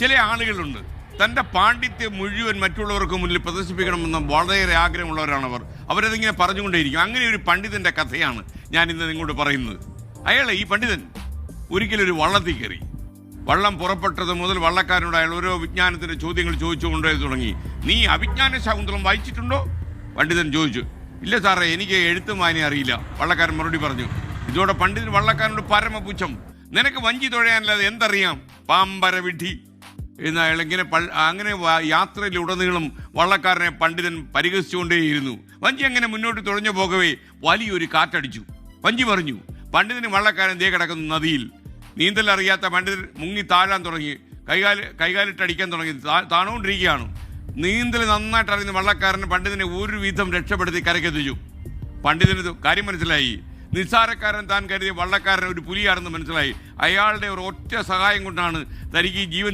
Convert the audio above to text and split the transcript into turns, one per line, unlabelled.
ചില ആളുകളുണ്ട് തൻ്റെ പാണ്ഡിത്യം മുഴുവൻ മറ്റുള്ളവർക്ക് മുന്നിൽ പ്രദർശിപ്പിക്കണമെന്ന് വളരെയേറെ ആഗ്രഹമുള്ളവരാണ് അവരതിങ്ങനെ പറഞ്ഞുകൊണ്ടേയിരിക്കും. അങ്ങനെ ഒരു പണ്ഡിതന്റെ കഥയാണ് ഞാൻ ഇന്ന് നിങ്ങളോട് പറയുന്നത്. ഈ പണ്ഡിതൻ ഒരിക്കലൊരു വള്ളത്തിൽ കയറി. വള്ളം പുറപ്പെട്ടത് മുതൽ വള്ളക്കാരനോട് അയാൾ ഓരോ വിജ്ഞാനത്തിന്റെ ചോദ്യങ്ങൾ ചോദിച്ചുകൊണ്ടേ തുടങ്ങി. നീ അവിജ്ഞാന ശാകുന്തളം വായിച്ചിട്ടുണ്ടോ? പണ്ഡിതൻ ചോദിച്ചു. ഇല്ല സാറേ, എനിക്ക് എഴുത്തും വായന അറിയില്ല. വള്ളക്കാരൻ മറുപടി പറഞ്ഞു. ഇതോടെ പണ്ഡിതൻ വള്ളക്കാരനോട് പരമപുച്ഛം. നിനക്ക് വഞ്ചി തുഴയാനല്ലാതെ എന്തറിയാം, പാമ്പര വിഡ്ഢി എന്ന് അയാൾ അങ്ങനെ യാത്രയിലുടനീളം വള്ളക്കാരനെ പണ്ഡിതൻ പരിഹസിച്ചുകൊണ്ടേയിരുന്നു. വഞ്ചി അങ്ങനെ മുന്നോട്ട് തുഴഞ്ഞു പോകവേ വലിയൊരു കാറ്റടിച്ചു. വഞ്ചി പറഞ്ഞു. പണ്ഡിതന് വള്ളക്കാരൻ ദേ കിടക്കുന്നു നദിയിൽ. നീന്തൽ അറിയാത്ത പണ്ഡിതൻ മുങ്ങി താഴാൻ തുടങ്ങി. കൈകാലിട്ടടിക്കാൻ തുടങ്ങി. താണുകൊണ്ടിരിക്കുകയാണ്. നീന്തൽ നന്നായിട്ട് അറിയുന്ന വള്ളക്കാരൻ പണ്ഡിതനെ ഒരുവിധം രക്ഷപ്പെടുത്തി കരക്കെത്തിച്ചു. പണ്ഡിതന് കാര്യം മനസ്സിലായി. നിസ്സാരക്കാരൻ താൻ കരുതിയ വള്ളക്കാരൻ ഒരു പുലിയാണെന്ന് മനസ്സിലായി. അയാളുടെ ഒരു ഒറ്റ സഹായം കൊണ്ടാണ് തനിക്ക് ഈ ജീവൻ